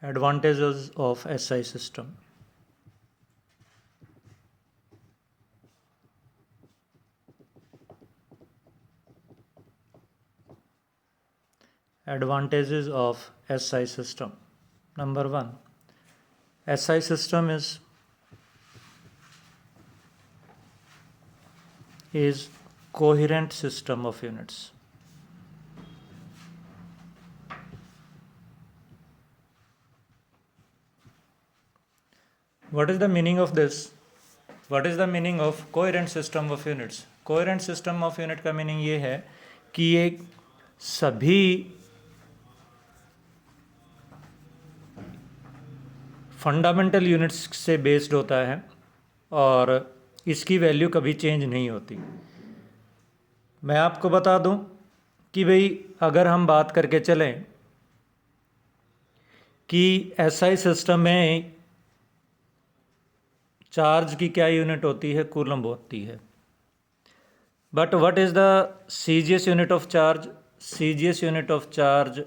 Advantages of SI system. Advantages of SI system. Number 1, SI system is coherent system of units. What is the meaning of this? What is the meaning of coherent system of units? Coherent system of unit का meaning ये है कि ये सभी fundamental units से based होता है और इसकी वैल्यू कभी चेंज नहीं होती। मैं आपको बता दूं कि भाई अगर हम बात करके चलें कि एसआई सिस्टम में चार्ज की क्या यूनिट होती है, कूलम्ब होती है। But what is the CGS unit of charge? CGS unit of charge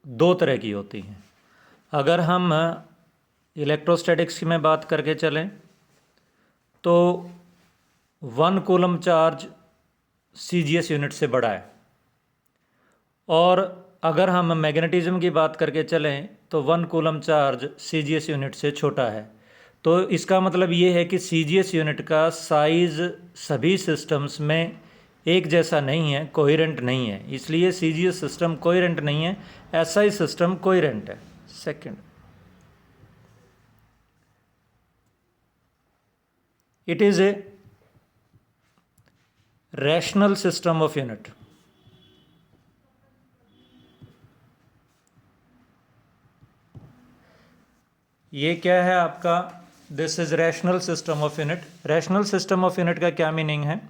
दो तरह की होती हैं। अगर हम इलेक्ट्रोस्टैटिक्स में बात करके चलें तो 1 कूलम्ब चार्ज सीजीएस यूनिट से बड़ा है, और अगर हम मैग्नेटिज्म की बात करके चलें तो 1 कूलम्ब चार्ज सीजीएस यूनिट से छोटा है। तो इसका मतलब ये है कि सीजीएस यूनिट का साइज़ सभी सिस्टम्स में एक जैसा नहीं है, कोहेरेंट नहीं है, इसलिए सीजीएस सिस्टम कोहेरेंट नहीं है, एसआई सिस्टम कोहेरेंट है। Second, it is a rational system of unit. ये क्या है आपका? This is rational system of unit. Rational system of unit का क्या मीनिंग है?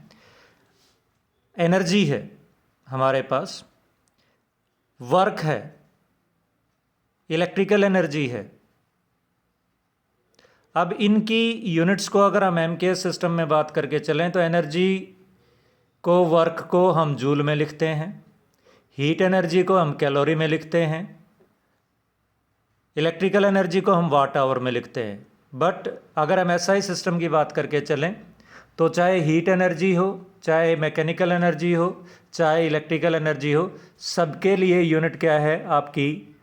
एनर्जी है हमारे पास, वर्क है, इलेक्ट्रिकल एनर्जी है। अब इनकी यूनिट्स को अगर हम एमकेएस सिस्टम में बात करके चलें तो एनर्जी को, वर्क को हम जूल में लिखते हैं, हीट एनर्जी को हम कैलोरी में लिखते हैं, इलेक्ट्रिकल एनर्जी को हम वाट आवर में लिखते हैं। बट अगर हम एसआई सिस्टम की बात करके चलें तो चाहे हीट एनर्जी हो, चाहे मैकेनिकल एनर्जी हो, चाहे इलेक्ट्रिकल एनर्जी हो, सबके लिए यूनिट क्या है आपकी?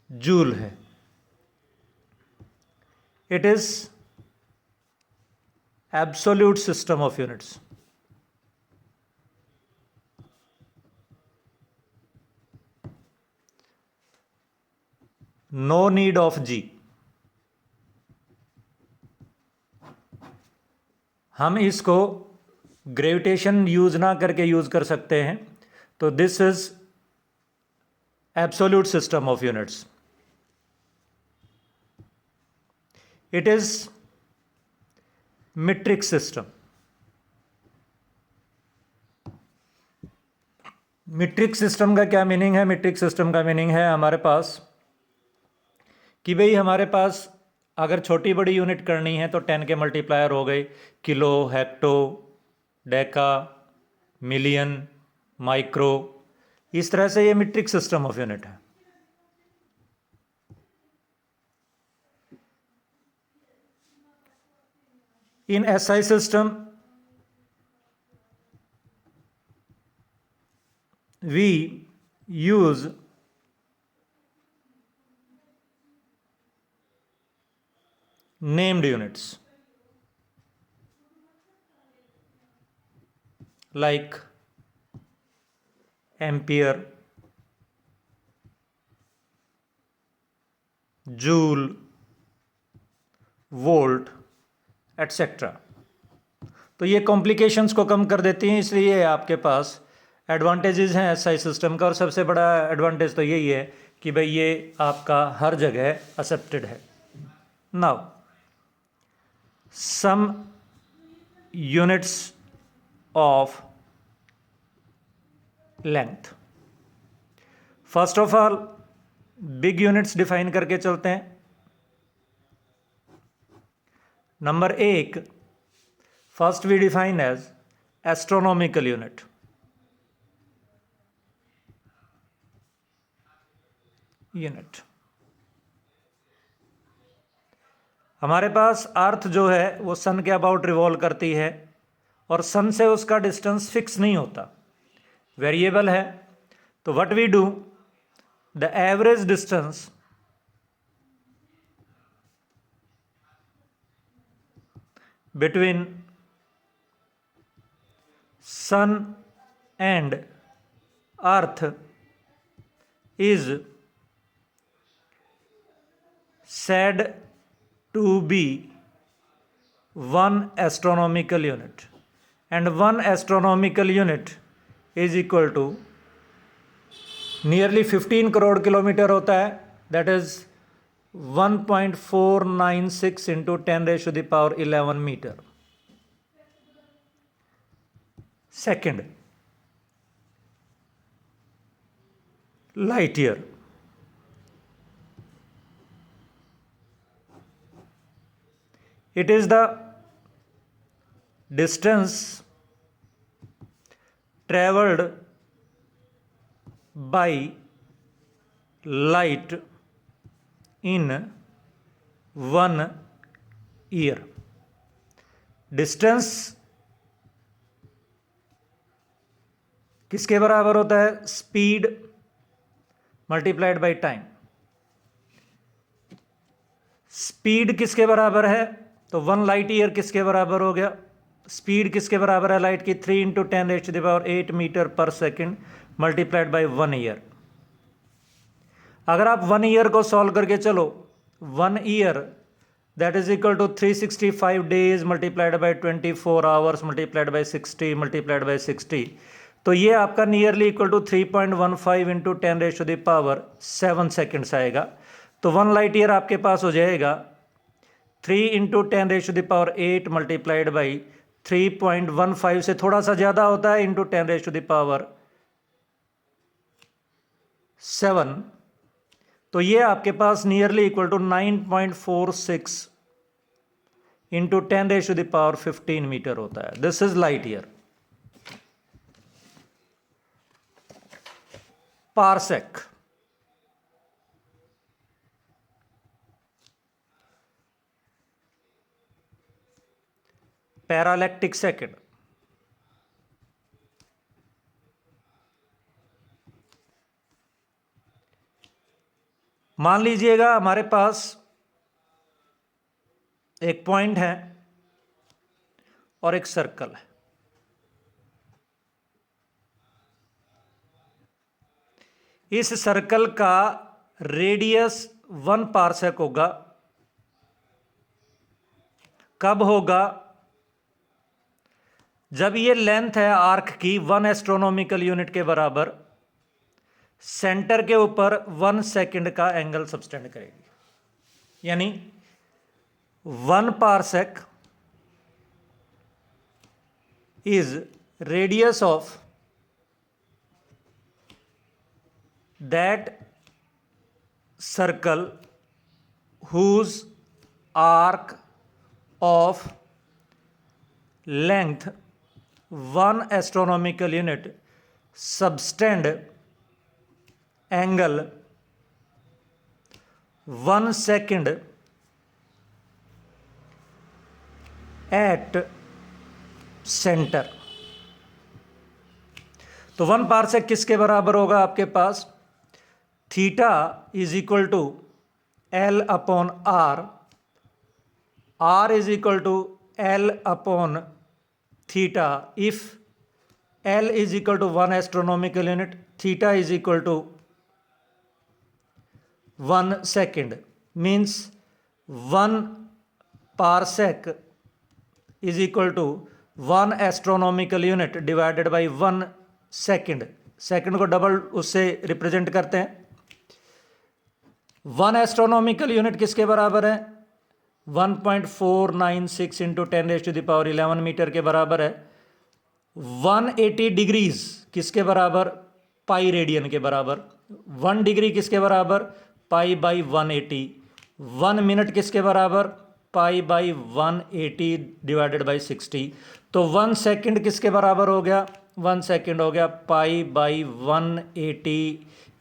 जूल है। It is absolute system of units. No need of G. हम इसको ग्रेविटेशन यूज ना करके यूज कर सकते हैं। तो this is absolute system of units. It is metric system. Metric system का क्या मीनिंग है? मीट्रिक सिस्टम का मीनिंग है हमारे पास कि भाई हमारे पास अगर छोटी बड़ी यूनिट करनी है तो 10 के मल्टीप्लायर हो गए, kilo, hecto, deca, million, micro, इस तरह से ये मीट्रिक सिस्टम ऑफ यूनिट है। In SI system we use named units like ampere, joule, volt, etc. तो ये कॉम्प्लिकेशंस को कम कर देती हैं, इसलिए आपके पास एडवांटेजेस हैं एसआई सिस्टम का। और सबसे बड़ा एडवांटेज तो यही है कि भाई ये आपका हर जगह एक्सेप्टेड है। Now some units of length. First of all big units define करके चलते हैं। Number 1, first we define as astronomical unit. हमारे पास अर्थ जो है वो सन के अबाउट रिवॉल्व करती है और सन से उसका डिस्टेंस फिक्स नहीं होता, वेरिएबल है। तो what we do, the average distance between sun and earth is said to be 1 astronomical unit, and 1 astronomical unit is equal to nearly 15 crore kilometre होता है, that is 1.496 into 10 raised to the power 11 meter. Second, light year. It is the distance traveled by light in 1 year. Distance किसके बराबर होता है, speed multiplied by time. Speed किसके बराबर है, तो 1 लाइट ईयर किसके बराबर हो गया, स्पीड किसके बराबर है लाइट की, 3 into 10 raise to the power 8 metre per second multiplied by 1 year. अगर आप 1 ईयर को सॉल्व करके चलो, 1 year that is equal to 365 days multiplied by 24 hours multiplied by 60 multiplied by 60, तो ये आपका nearly equal to 3.15 into 10 raise to the power 7 seconds आएगा। तो 1 लाइट ईयर आपके पास हो जाएगा 3 into 10 raise to the power 8 multiplied by 3.15 से थोड़ा सा ज़्यादा होता है into 10 raise to the power 7, तो ये आपके पास nearly equal to 9.46 into 10 raise to the power 15 metre होता है। This is light year. Parsec, parallactic second, मान लीजिएगा हमारे पास एक पॉइंट है और एक सर्कल है। इस सर्कल का रेडियस 1 पारसेक होगा। कब होगा, जब ये लेंथ है आर्क की 1 एस्ट्रोनॉमिकल यूनिट के बराबर, सेंटर के ऊपर 1 सेकंड का एंगल सबटेंड करेगी, यानी 1 parsec is radius of that circle whose arc of length 1 astronomical unit subtend angle 1 second at center। तो 1 पारसेक किसके बराबर होगा आपके पास, theta is equal to L upon R, R is equal to L upon theta if L is equal to 1 astronomical unit, theta is equal to 1 second, means 1 parsec is equal to 1 astronomical unit divided by 1 second. Second को double उससे represent करते हैं। 1 astronomical unit किसके बराबर है, 1.496 into 10 raise to the power 11 metre के बराबर है। 180 डिग्रीज किसके बराबर, पाई रेडियन के बराबर। 1 डिग्री किसके बराबर, पाई बाई 180। 1 मिनट किसके बराबर, पाई बाई 180 डिवाइडेड बाई 60। तो 1 सेकेंड किसके बराबर हो गया, 1 सेकेंड हो गया पाई बाई 180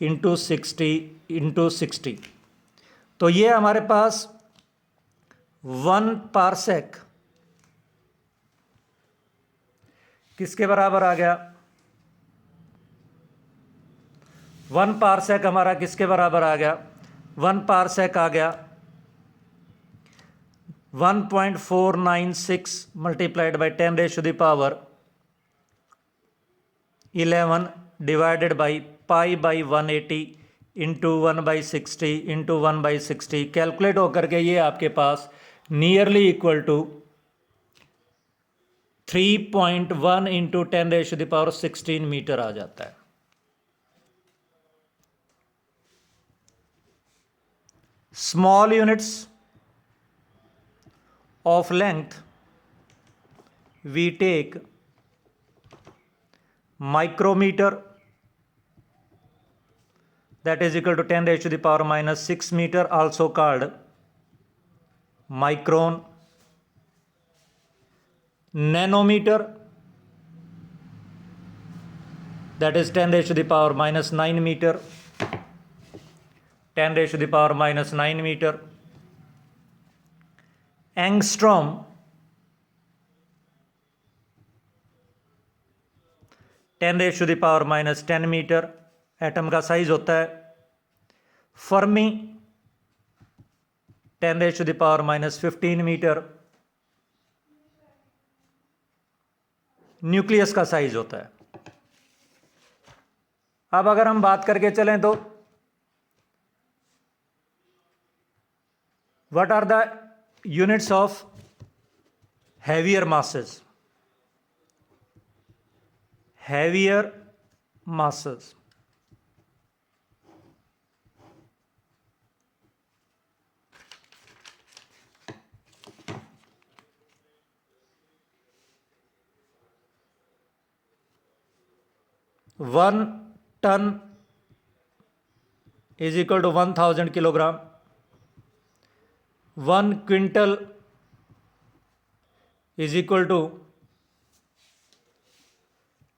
इंटू 60 इंटू 60। तो ये हमारे पास 1 पारसेक किसके बराबर आ गया? 1 पारसेक हमारा किसके बराबर आ गया? 1 पारसेक आ गया 1.496 multiplied by 10⁻11 divided by pi by 180 into 1/60 into 1/60 calculate होकर के ये आपके पास nearly equal to 3.1 into 10⁻16 metre आ जाता है। Small units of length we take micrometer, that is equal to 10⁻⁻6 meter, also called micron. Nanometer, that is 10⁻⁻9 meter, 10⁻⁻9 meter. Angstrom, 10⁻⁻10 metre atom का size होता है। फर्मी, 10⁻⁻15 मीटर न्यूक्लियस का size होता है। अब अगर हम बात करके चलें तो what are the units of heavier masses? Heavier masses, one ton is equal to 1000 kilogram. 1 quintal is equal to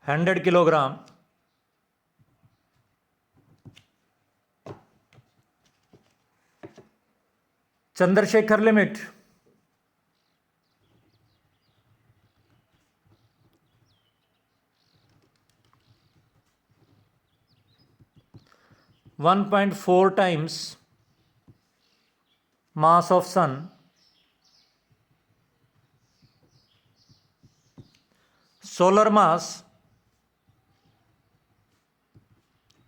100 kilogram. Chandrasekhar limit, one 1.4 times mass of sun, solar mass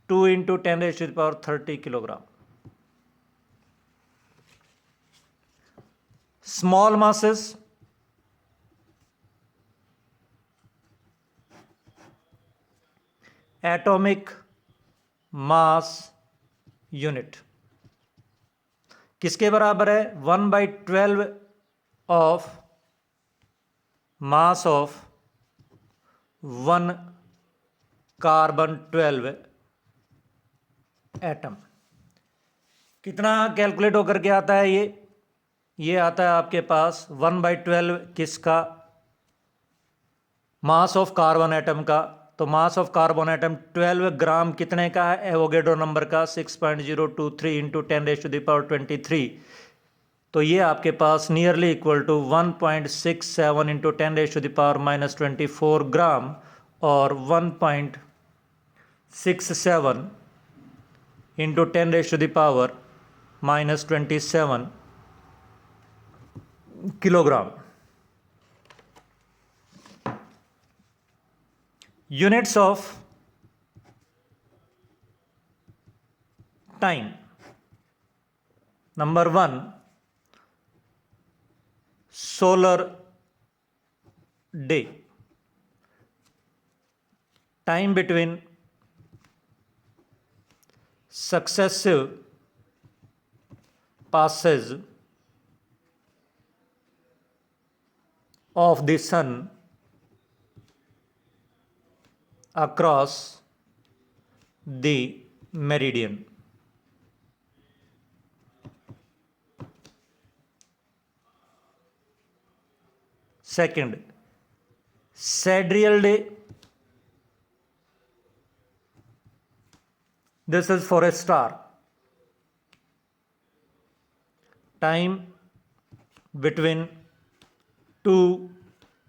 2 into 10⁻30 kilogram. Small masses, atomic mass unit किसके बराबर है? 1/12 of mass of 1 carbon 12 atom. कितना calculate होकर के आता है ये आता है आपके पास 1/12 किसका? मास ऑफ कार्बन एटम का। तो मास ऑफ कार्बन एटम 12 ग्राम कितने का है? एवोगेड्रो नंबर का 6.023 इंटू 10⁻23। तो ये आपके पास नियरली इक्वल टू 1.67 इंटू 10⁻24 ग्राम और 1.67 into 10⁻27 kilogram. Units of time. Number 1, solar day. Time between successive passes of the sun across the meridian. Second, sidereal day. This is for a star. Time between two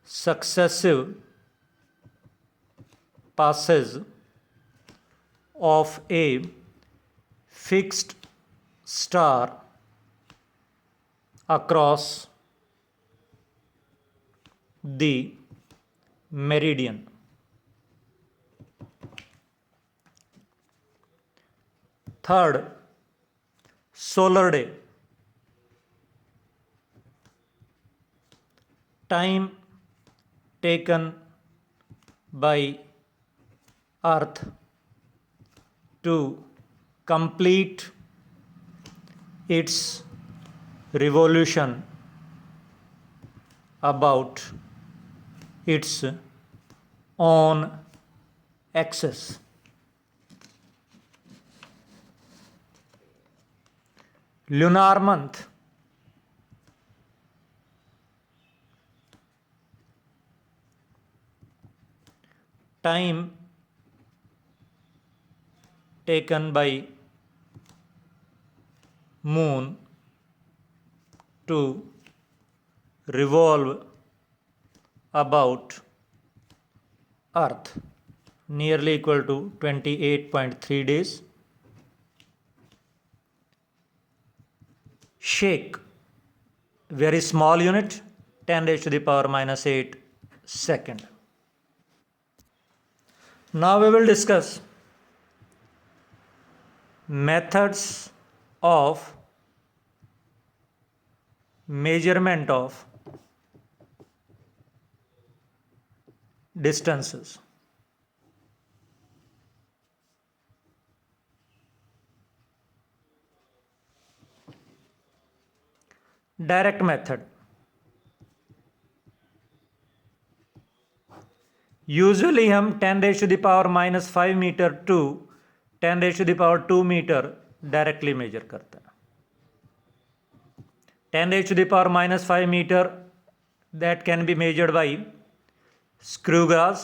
successive passes of a fixed star across the meridian. Third, solar day. Time taken by Earth to complete its revolution about its own axis. Lunar month. Time taken by moon to revolve about Earth, nearly equal to 28.3 days. Shake, very small unit, 10 raised to the power minus 8 second. Now we will discuss methods of measurement of distances. Direct method. Usually हम 10 raise to the power minus 5 metre to 10 raise to the power 2 metre directly measure करते हैं. 10 raise to the power minus 5 metre that can be measured by screw gauge,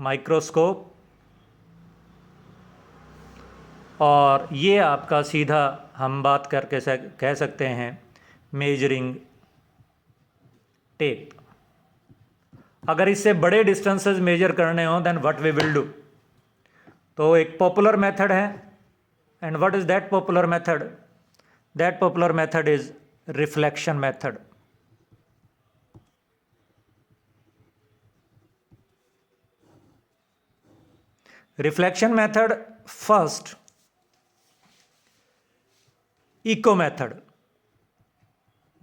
microscope, और ये आपका सीधा हम बात करके कह सकते हैं मेजरिंग टेप. अगर इससे बड़े डिस्टेंसेस मेजर करने हो then what we will do. तो एक पॉपुलर मेथड है, and what is that popular method? That popular method is reflection method. Reflection method first, echo method.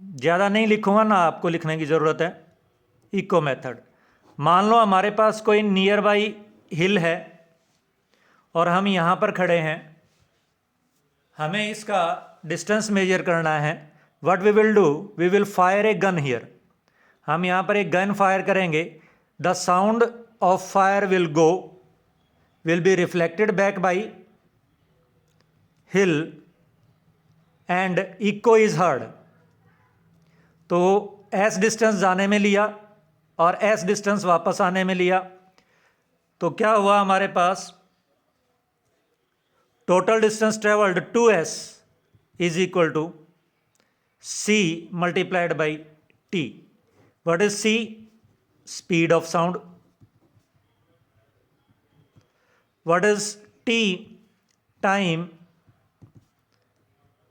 ज़्यादा नहीं लिखूंगा ना, आपको लिखने की ज़रूरत है. Echo method. मान लो हमारे पास कोई नियर बाई हिल है और हम यहाँ पर खड़े हैं, हमें इसका डिस्टेंस मेजर करना है. What we will do, we will fire a gun here. हम यहाँ पर एक गन फायर करेंगे. The sound of fire will be reflected back by hill and echo is heard. तो एस डिस्टेंस जाने में लिया और एस डिस्टेंस वापस आने में लिया. तो क्या हुआ हमारे पास? Total distance travelled 2s is equal to c multiplied by t. What is c? Speed of sound. What is t? Time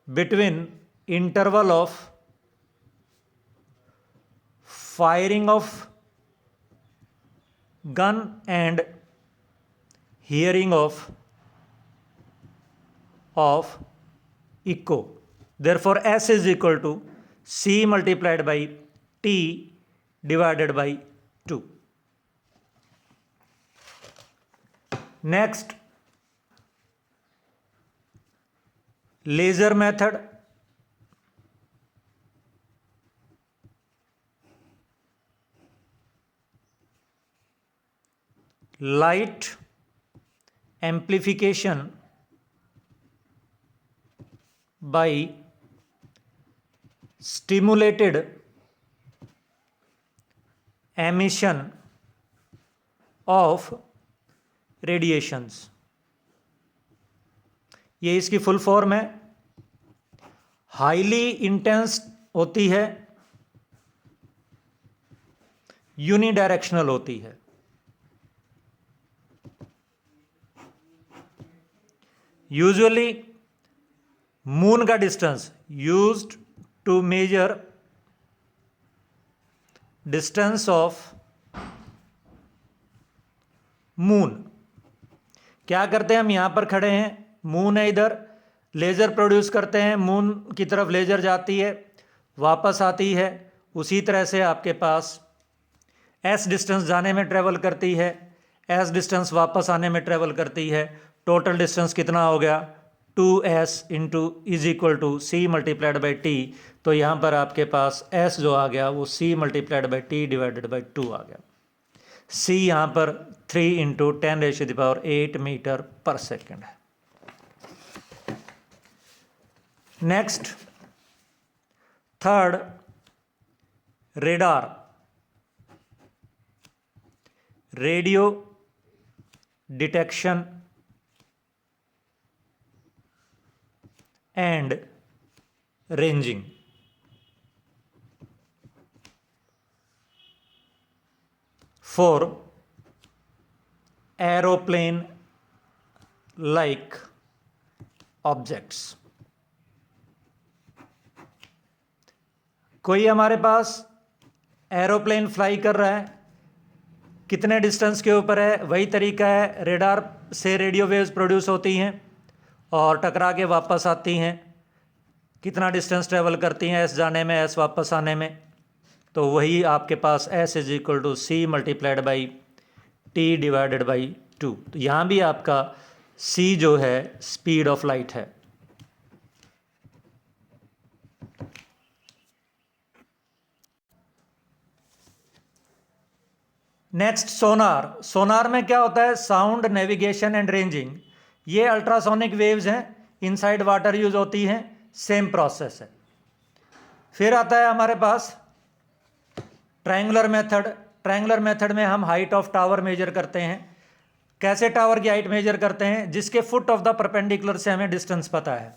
between interval of firing of gun and hearing of echo. Therefore s is equal to c multiplied by t divided by 2. Next, laser method. Light amplification by stimulated emission of radiations. ये इसकी full form है. Highly intense होती है, unidirectional होती है। Usually moon का distance used to measure distance of moon. क्या करते हैं, हम यहां पर खड़े हैं, मून है इधर, लेज़र प्रोड्यूस करते हैं, मून की तरफ लेज़र जाती है, वापस आती है, उसी तरह से आपके पास एस डिस्टेंस जाने में ट्रेवल करती है, एस डिस्टेंस वापस आने में ट्रेवल करती है। टोटल डिस्टेंस कितना हो गया, 2s into is equal to C multiplied by t. तो यहाँ पर आपके पास s जो आ गया वो c multiplied by T divided by 2 आ गया। c यहाँ पर 3 इंटू 10⁸ मीटर पर सेकेंड है। Next, third, radar, radio detection and ranging. For aeroplane like objects. कोई हमारे पास एरोप्लेन फ्लाई कर रहा है, कितने डिस्टेंस के ऊपर है, वही तरीका है, रेडार से रेडियो वेव्स प्रोड्यूस होती हैं और टकरा के वापस आती हैं। कितना डिस्टेंस ट्रेवल करती हैं, एस जाने में, एस वापस आने में। तो वही आपके पास S is equal to C multiplied by T divided by 2। तो यहाँ भी आपका सी जो है स्पीड ऑफ लाइट है। Next, sonar. सोनार में क्या होता है, साउंड, नेविगेशन एंड रेंजिंग। ये अल्ट्रासोनिक वेव्स हैं, इनसाइड वाटर यूज होती हैं, सेम प्रोसेस है। फिर आता है हमारे पास ट्रायंगुलर मेथड। ट्रायंगुलर मेथड में हम हाइट ऑफ टावर मेजर करते हैं। कैसे टावर की हाइट मेजर करते हैं, जिसके फुट ऑफ द परपेंडिकुलर से हमें डिस्टेंस पता है।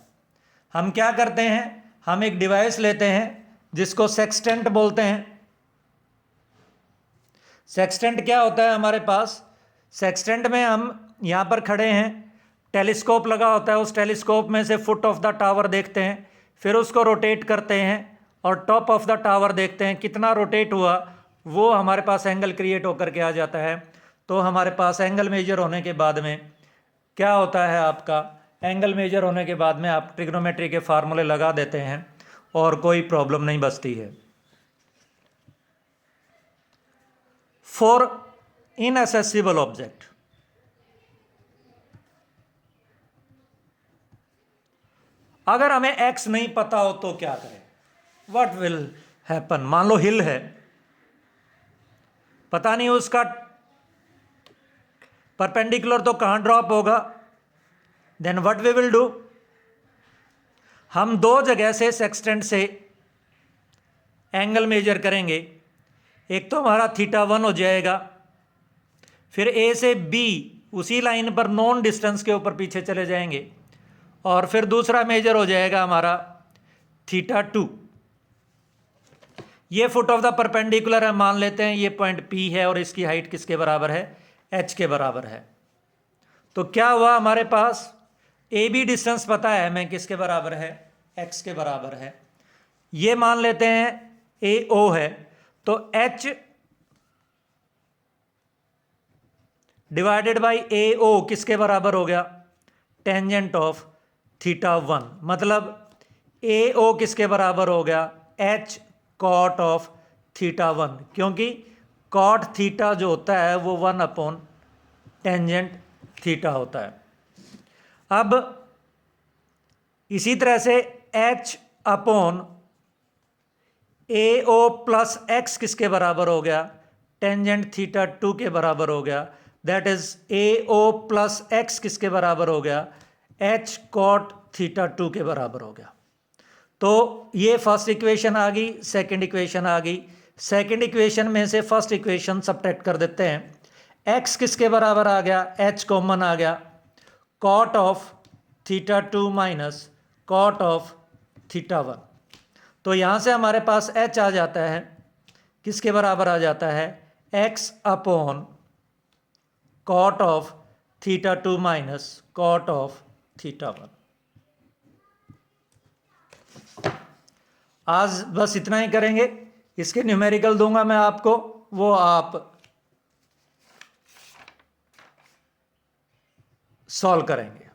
हम क्या करते हैं, हम एक डिवाइस लेते हैं जिसको सेक्सटेंट बोलते हैं। सेक्सटेंट क्या होता है हमारे पास, सेक्सटेंट में हम यहाँ पर खड़े हैं, टेलीस्कोप लगा होता है, उस टेलीस्कोप में से फुट ऑफ द टावर देखते हैं, फिर उसको रोटेट करते हैं और टॉप ऑफ द टावर देखते हैं, कितना रोटेट हुआ वो हमारे पास एंगल क्रिएट होकर के आ जाता है। तो हमारे पास एंगल मेजर होने के बाद में क्या होता है, आपका एंगल मेजर होने के बाद में आप ट्रिग्नोमेट्री के फार्मूले लगा देते हैं और कोई प्रॉब्लम नहीं बचती है। फॉर इनएसेसिबल ऑब्जेक्ट, अगर हमें x नहीं पता हो तो क्या करें, व्हाट विल हैपन। मान लो हिल है, पता नहीं उसका परपेंडिकुलर तो कहां ड्रॉप होगा, then what we will do, हम दो जगह से सेक्सटेंट से एंगल मेजर करेंगे। एक तो हमारा θ1 हो जाएगा, फिर A से B उसी लाइन पर नॉन डिस्टेंस के ऊपर पीछे चले जाएंगे, और फिर दूसरा मेजर हो जाएगा हमारा θ2। ये फुट ऑफ द परपेंडिकुलर है, मान लेते हैं ये पॉइंट P है और इसकी हाइट किसके बराबर है, h के बराबर है। तो क्या हुआ, हमारे पास AB डिस्टेंस पता है हमें किसके बराबर है, x के बराबर है। ये मान लेते हैं AO है, तो h डिवाइडेड बाई AO किसके बराबर हो गया, टेंजेंट ऑफ θ1। मतलब AO किसके बराबर हो गया, h कॉट ऑफ θ1, क्योंकि कॉट थीटा जो होता है वो 1 अपॉन टेंजेंट थीटा होता है। अब इसी तरह से h upon AO plus x किसके बराबर हो गया, टेंजेंट θ2 के बराबर हो गया। That is AO plus x किसके बराबर हो गया, h कॉट θ2 के बराबर हो गया। तो ये फर्स्ट इक्वेशन आ गई, सेकंड इक्वेशन आ गई। सेकंड इक्वेशन में से फर्स्ट इक्वेशन सब्ट्रैक्ट कर देते हैं। x किसके बराबर आ गया, h कॉमन आ गया, cot of θ2 minus cot of θ1। तो यहाँ से हमारे पास h आ जाता है, किसके बराबर आ जाता है, x upon cot of θ2 minus cot of θ1। आज बस इतना ही करेंगे। इसके न्यूमेरिकल दूंगा मैं आपको, वो आप सॉल्व करेंगे।